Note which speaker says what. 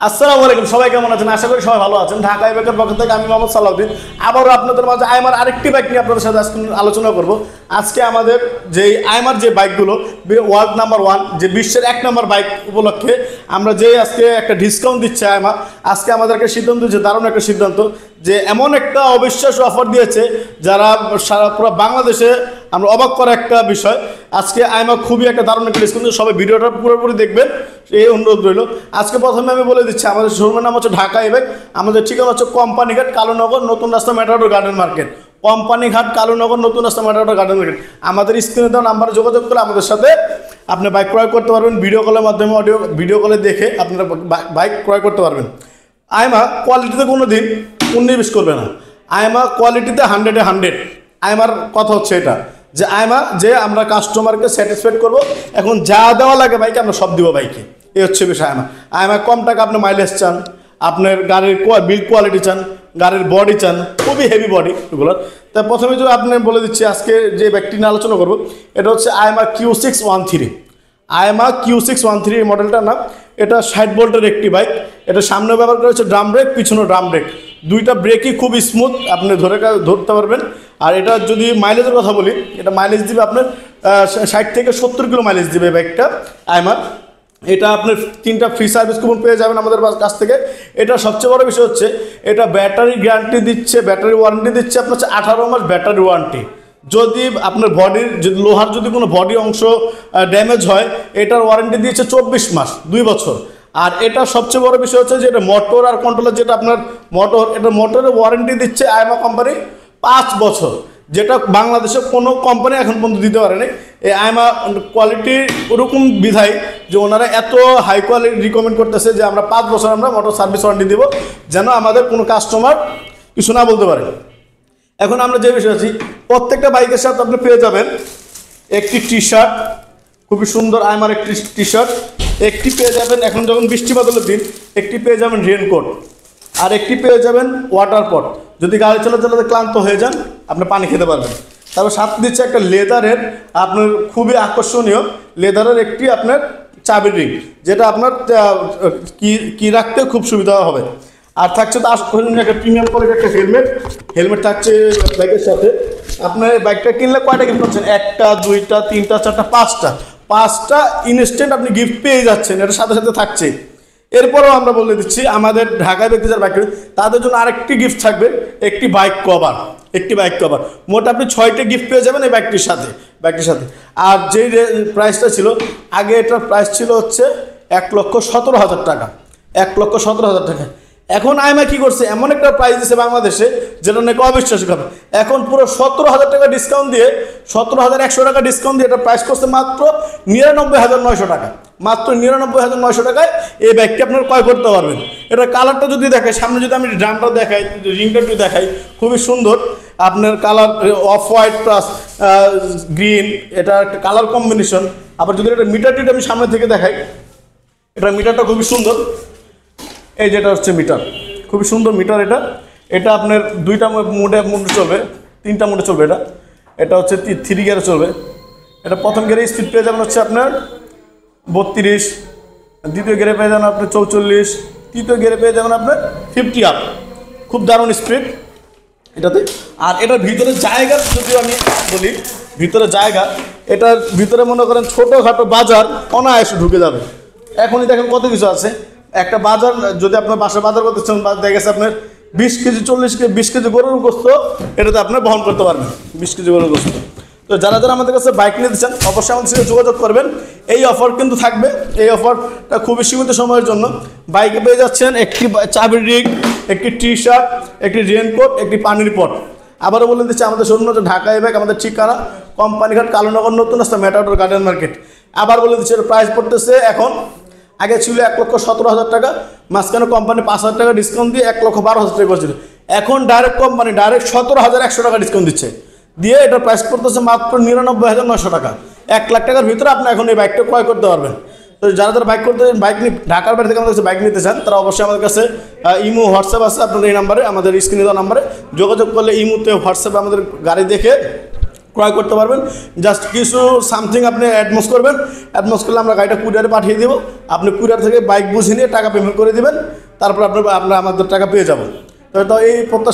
Speaker 1: আসসালামু আলাইকুম, সবাই কেমন আছেন? আশা করি সবাই ভালো আছেন। ঢাকা বাইকের পক্ষ থেকে আমি মোহাম্মদ সালাউদ্দিন আবারও আপনাদের মাঝে আইমার আরেকটি বাইক নিয়ে আপনাদের সাথে আজকে আলোচনা করব। আজকে আমাদের যেই আইমার যে বাইকগুলো ওয়ার্ল্ড নাম্বার 1 যে বিশ্বের 1 নম্বর বাইক উপলক্ষে আমরা যে আজকে একটা ডিসকাউন্ট দিচ্ছে আইমা, আজকে আমাদেরকে সিদ্ধান্ত দিচ্ছে, দারুণ একটা সিদ্ধান্ত যে এমন একটা অবিশ্বাস্য অফার দিয়েছে যারা সারা পুরো বাংলাদেশে আমরা অবাক করা একটা বিষয়। আজকে আইমা খুবই একটা দারুণ একটা ডিসকাউন্ট, সবাই ভিডিওটা পুরোপুরি দেখবেন এই অনুরোধ রইল। আজকে প্রথমে আমি বলে দিচ্ছি আমাদের শোরুমের নাম হচ্ছে ঢাকা বাইক, আমাদের ঠিকানা হচ্ছে কোম্পানিঘাট কালুনগর নতুন রাস্তা Matador garden market. Companyghat Kalunagar নতুন রাস্তা মেটাডোর গার্ডেন মার্কেট। আমাদের স্ক্রিনে দেওয়া নাম্বারে যোগাযোগ করে আমাদের সাথে আপনি বাইক ক্রয় করতে পারবেন। ভিডিও কলের মাধ্যমে ভিডিও কলে দেখে আপনারা বাইক ক্রয় করতে পারবেন। আইমা কোয়ালিটিতে কোনো দিন 19-20 করবে না। আইমা কোয়ালিটিতে 100-এ 100। আইমার কথা হচ্ছে এটা যে আইমা যে আমরা কাস্টমারকে স্যাটিসফাইড করব, এখন যা দেওয়া লাগে বাইকে আমরা সব দিব বাইকে, এই হচ্ছে বিষয়। আইমা কম টাকা আপনি মাইলেজ চান, আপনার গাড়ির বিল্ড কোয়ালিটি চান, গাড়ির বডি চান, খুবই হেভি বডি এগুলো। তাই প্রথমে যদি আপনি বলে দিচ্ছি আজকে যে বাইকটি নিয়ে আলোচনা করব এটা হচ্ছে আইমা Q613। আইমা Q613 এই মডেলটার নাম। এটা 60 ভোল্টের একটি বাইক। এটা সামনে ব্যবহার করা হচ্ছে ড্রাম ব্রেক, পিছনে ড্রাম ব্রেক, দুইটা ব্রেকই খুব স্মুথ, আপনি ধরতে পারবেন। আর এটা যদি মাইলেজের কথা বলি, এটা মাইলেজ দিবে আপনার 60 থেকে 70 কিলো মাইলেজ দিবে বাইকটা আইমার। এটা আপনার 3টা ফ্রি সার্ভিস কুপন পেয়ে যাবেন আমাদের কাছ থেকে। এটা সবচেয়ে বড় বিষয় হচ্ছে এটা ব্যাটারি গ্যারান্টি দিচ্ছে, ব্যাটারি ওয়ারেন্টি দিচ্ছে আপনার হচ্ছে 18 মাস ব্যাটারি ওয়ারেন্টি। যদি আপনার বডির যদি লোহার যদি কোনো বডি অংশ ড্যামেজ হয়, এটার ওয়ারেন্টি দিয়েছে 24 মাস, 2 বছর। আর এটা সবচেয়ে বড় বিষয় হচ্ছে যে এটা মোটর আর কন্ট্রোলার, যেটা আপনার মোটর, এটা মোটরের ওয়ারেন্টি দিচ্ছে আইমা কোম্পানি 5 বছর, যেটা বাংলাদেশে কোনো কোম্পানি এখন পর্যন্ত দিতে পারেনি। এই আইমা কোয়ালিটি ওরকম বিধায় যে ওনারা এত হাই কোয়ালিটি রিকমেন্ড করতেছে যে আমরা 5 বছর আমরা মোটর সার্ভিস ওয়ারেন্টি দেবো, যেন আমাদের কোনো কাস্টমার কিছু না বলতে পারে। এখন আমরা যে বিষয় আছি, প্রত্যেকটা বাইকের সাথে আপনি পেয়ে যাবেন একটি টি শার্ট, খুবই সুন্দর আইমার একটি টি শার্ট, একটি পেয়ে যাবেন এখন যখন বৃষ্টি বাদলের দিন, একটি পেয়ে যাবেন রেনকোট, আর একটি পেয়ে যাবেন ওয়াটার পট, যদি গাড়ি চালাতে ক্লান্ত হয়ে যান আপনি পানি খেতে পারবেন। তারপর সাথে দিচ্ছে একটা লেদারের আপনার খুবই আকর্ষণীয় লেদারের একটি আপনার চাবির রিং, যেটা আপনার কি রাখতে খুব সুবিধা হবে। আর থাকছে তো একটা প্রিমিয়াম কোয়ালিটির একটা হেলমেট থাকছে বাইকের সাথে। আপনার বাইকটা কিনলে কয়টা গিফট পাচ্ছেন? 1টা 2টা 3টা 4টা 5টা ইনস্ট্যান্ট আপনি গিফট পেয়ে যাচ্ছেন, এটার সাথে সাথে থাকছে। এরপরেও আমরা বলে দিচ্ছি আমাদের ঢাকায় ব্যক্তি যারা বাইক তাদের জন্য আরেকটি গিফট থাকবে, একটি বাইক কভার। মোট আপনি 6টা গিফট পেয়ে যাবেন এই বাইকটির সাথে। আর যেই প্রাইসটা ছিল আগে, এটার প্রাইস ছিল হচ্ছে 1,17,000 টাকা, 1,17,000 টাকা। এখন আইমা কি করছে, এমন একটা প্রাইস দিচ্ছে বাংলাদেশে যেটা নাকি অবিশ্বাস্য হবে। এখন পুরো 17,000 টাকা ডিসকাউন্ট দিয়ে, 17,100 টাকা ডিসকাউন্ট দিয়ে এটা প্রাইস করছে মাত্র 99,900 টাকা। মাত্র 99,900 টাকায় এই ব্যাগটি আপনারা ক্রয় করতে পারবেন। এটা কালারটা যদি দেখাই, সামনে যদি আমি ড্রামটা দেখাই, রিংটা যদি দেখাই, খুবই সুন্দর আপনার colour, off white plus green, এটা একটা কালার কম্বিনেশন। আবার যদি এটা মিটারটি আমি সামনে থেকে দেখাই, এটা মিটারটা খুবই সুন্দর। এই যেটা হচ্ছে মিটার, খুবই সুন্দর মিটার। এটা আপনার 2টা মোডে চলবে, 3টা মোডে চলবে। এটা হচ্ছে 3 গিয়ারে চলবে। এটা প্রথম গিয়ারে স্পিড পেয়ে যাবেন হচ্ছে আপনার 32, দ্বিতীয় গিয়ারে পেয়ে যাবেন আপনার 44, তৃতীয় গিয়ারে পেয়ে যাবেন আপনার 50 আপ। খুব দারুণ স্পিড এটাতে। আর এটার ভিতরে জায়গা যদি আমি বলি, ভিতরে জায়গা, এটার ভিতরে মনে করেন ছোটোখাটো বাজার অনায়াসে ঢুকে যাবে। এখনই দেখেন কত কিছু আছে। একটা বাজার যদি আপনার বাসায় বাজার করতে চান, দেখা গেছে আপনার 20 কেজি 40 কেজি 20 কেজি গরুর গোস্ত এটাতে আপনার বহন করতে পারবেন, 20 কেজি গরুর গোস্ত। তো যারা আমাদের কাছে বাইক নিতে চান অবশ্যই আমাদের সাথে যোগাযোগ করবেন। এই অফার কিন্তু থাকবে, এই অফারটা খুবই সীমিত সময়ের জন্য। বাইকে পেয়ে যাচ্ছেন একটি চাবির রিং, একটি টি শার্ট, একটি রেনকোট, একটি পানির পট। আবারও বলে দিচ্ছি আমাদের শোরুম হচ্ছে ঢাকা বাইক, আমাদের ঠিকানা কোম্পানিঘাট কালুনগর নতুন রাস্তা মেটাডোর গার্ডেন মার্কেট। আবার বলে দিচ্ছি এর প্রাইস পড়তেছে এখন, আগে ছিল 1,17,000 টাকা, মাঝখানে কোম্পানি 5,000 টাকা ডিসকাউন্ট দিয়ে 1,12,000 টাকা করেছিল। এখন কোম্পানি ডাইরেক্ট 17,100 টাকা ডিসকাউন্ট দিচ্ছে, দিয়ে এটার প্রাইস পড়তেছে মাত্র 99,900 টাকা। 1 লাখ টাকার ভিতরে আপনি এখন এই বাইকটা ক্রয় করতে পারবেন। তো যারা বাইক নিয়ে ঢাকার বাইরে থেকে আমাদের কাছে বাইক নিতে চান, তারা অবশ্যই আমাদের কাছে ইমো হোয়াটসঅ্যাপ আছে, আপনাদের এই নাম্বারে, আমাদের স্ক্রিনে দেওয়া নাম্বারে যোগাযোগ করলে ইমোতে হোয়াটসঅ্যাপে আমাদের গাড়ি দেখে ক্রয় করতে পারবেন। জাস্ট কিছু সামথিং আপনি অ্যাডভান্স করবেন, অ্যাডভান্স করলে আমরা গাড়িটা কুরিয়ারে পাঠিয়ে দেবো। আপনি কুরিয়ার থেকে বাইক বুঝে নিয়ে টাকা পেমেন্ট করে দেবেন, তারপর আপনার আমাদের টাকা পেয়ে যাবেন। তো এই প্রত্যাশা